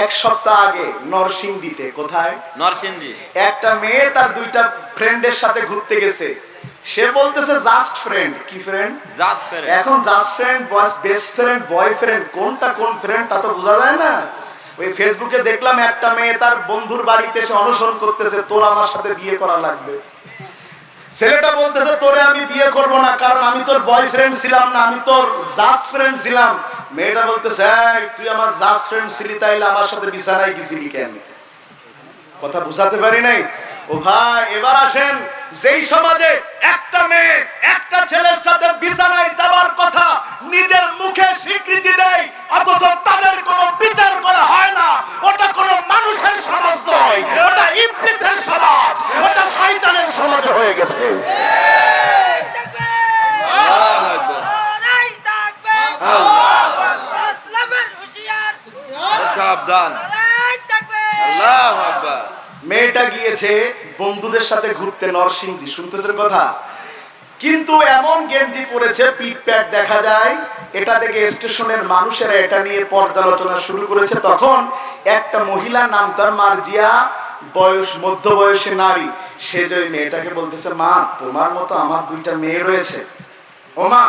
এক সপ্তাহ আগে নরসিংদীতে, কোথায়? নরসিংদী। একটা মেয়ে তার দুইটা ফ্রেন্ডের সাথে ঘুরতে গেছে। সে বলতেছে জাস্ট ফ্রেন্ড। কি ফ্রেন্ড? Just friend. এখন just friend, best friend, boyfriend, কোনটা কোন ফ্রেন্ড তা তো বোঝা যায় না। ওই ফেসবুকে দেখলাম একটা মেয়ে তার বন্ধুর বাড়িতে এসে অনশন করতেছে, তোর আমার সাথে বিয়ে করা লাগবে। ছেলেটা বলতেছে তোরে আমি বিয়ে করব না, কারণ আমি তোর বয়ফ্রেন্ড ছিলাম না, আমি তোর জাস্ট ফ্রেন্ড ছিলাম। মেয়েটা বলতেছে এই তুই আমার জাস্ট ফ্রেন্ড ছিলি, তাইলে আমার সাথে বিছানায় গেছিলি কেন? কথা বুঝাতে পারি নাই? ও ভাই, এবার আসেন, যেই সমাজে একটা মেয়ে একটা ছেলের সাথে বিছানায় যাবার কথা নিজের মুখে স্বীকৃতি দেয়, অথচ তাদের কোনো বিচার করা হয় না, ওটা কোনো মানুষের সমাজ নয়, ওটা ইবলিসের সমাজ, ওটা শয়তানের সমাজ হয়ে গেছে। সাবধান। আল্লাহু আকবার। মেয়েটা গিয়েছে বন্ধুদের সাথে ঘুরতে নরসিংদী, শুনতেছেন কথা, কিন্তু এমন গেঞ্জি পরেছে, পিঠ প্যাট দেখা যায়। এটা দেখে স্টেশনের মানুষেরা এটা নিয়ে পর্যালোচনা শুরু করেছে। তখন একটা মহিলা, নাম তার মার্জিয়া, বয়স মধ্য বয়সী নারী, সে যে মেয়েটাকে বলতেছে মা তোমার মতো আমার দুইটা মেয়ে রয়েছে, ও মা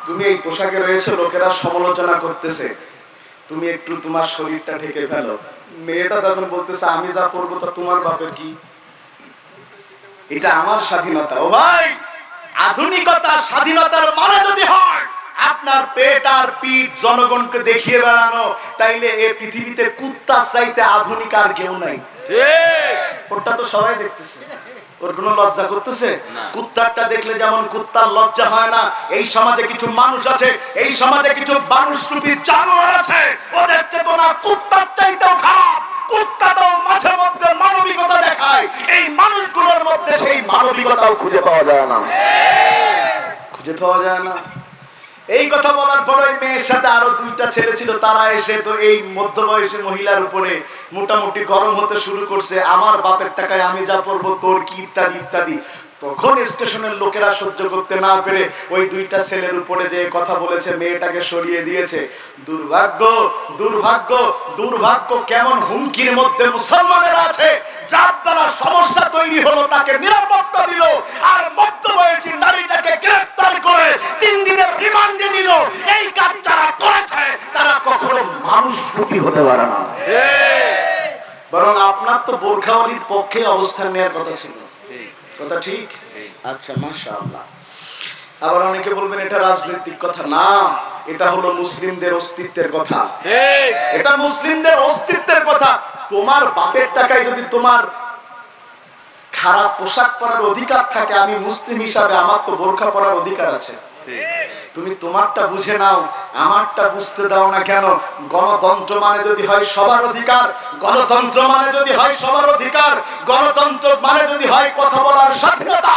তুমি এই পোশাকে রয়েছে, লোকেরা সমালোচনা করতেছে, তুমি একটু তোমার শরীরটা ঢেকে ফেলো। মেয়েটা তখন বলতেছে আমি যা করবো তা তোমার বাপের কি? এটা আমার স্বাধীনতা। ও ভাই, আধুনিকতা স্বাধীনতার মানে যদি হয় আপনার পেট আর পিঠ জনগণকে দেখিয়ে বেড়ানো, তাইলে এই পৃথিবীতে কুত্তার চাইতে আধুনিক আর কেউ নাই। ওটা তো সবাই দেখতেছে, ওর কোনো লজ্জা করতেছে? কুত্তারটা দেখলে যেমন কুত্তার লজ্জা হয় না, এই সমাজে কিছু মানুষ আছে, এই সমাজে কিছু মানুষ রূপী জানোয়ার আছে, ওদের চেতনা কুত্তার চাইতেও খারাপ। কুত্তাটাও মাঝে মধ্যে মানবিকতা দেখায়, এই মানুষগুলোর মধ্যে সেই মানবিকতাও খুঁজে পাওয়া যায় না, খুঁজে পাওয়া যায় না। এই কথা বলার পর ওই মেয়ের সাথে আরো দুইটা ছেলে ছিল, তারা এসে তো এই মধ্যবয়সী মহিলার উপরে মোটামুটি গরম হতে শুরু করছে, আমার বাপের টাকায় আমি যা পড়বো তোর কি, ইত্যাদি ইত্যাদি। তখন স্টেশনের লোকেরা সহ্য করতে না পেরে ওই দুইটা ছেলের উপরে যে কথা বলেছে, মেয়েটাকে সরিয়ে দিয়েছে। দুর্ভাগ্য, দুর্ভাগ্য, দুর্ভাগ্য, কেমন হুমকির মধ্যে মুসলমানেরা আছে, যার দ্বারা সমস্যা তৈরি হলো তাকে নিরাপত্তা দিল, আর মধ্যবয়সী নারীটাকে গ্রেফতার করে 3 দিনের রিমান্ডে নিল। এই কাজ যারা করেছে তারা কখনো মানুষ রূপী হতে পারে না। বরং আপনার তো বোরখাওয়ালির পক্ষে অবস্থান নেওয়ার কথা ছিল, কথা ঠিক? আচ্ছা, মাশাআল্লাহ। আবার অনেকে বলবেন এটা রাজনৈতিক কথা, না, এটা হলো মুসলিমদের অস্তিত্বের কথা। এটা মুসলিমদের অস্তিত্বের কথা। তোমার বাপের টাকায় যদি তোমার খারাপ পোশাক পরার অধিকার থাকে, আমি মুসলিম হিসাবে আমার তো বোরখা পরার অধিকার আছে। তুমি তোমারটা বুঝে নাও, আমারটা বুঝতে দাও না কেন? গণতন্ত্র মানে যদি হয় সবার অধিকার, গণতন্ত্র মানে যদি হয় সবার অধিকার, গণতন্ত্র মানে যদি হয় কথা বলার স্বাধীনতা,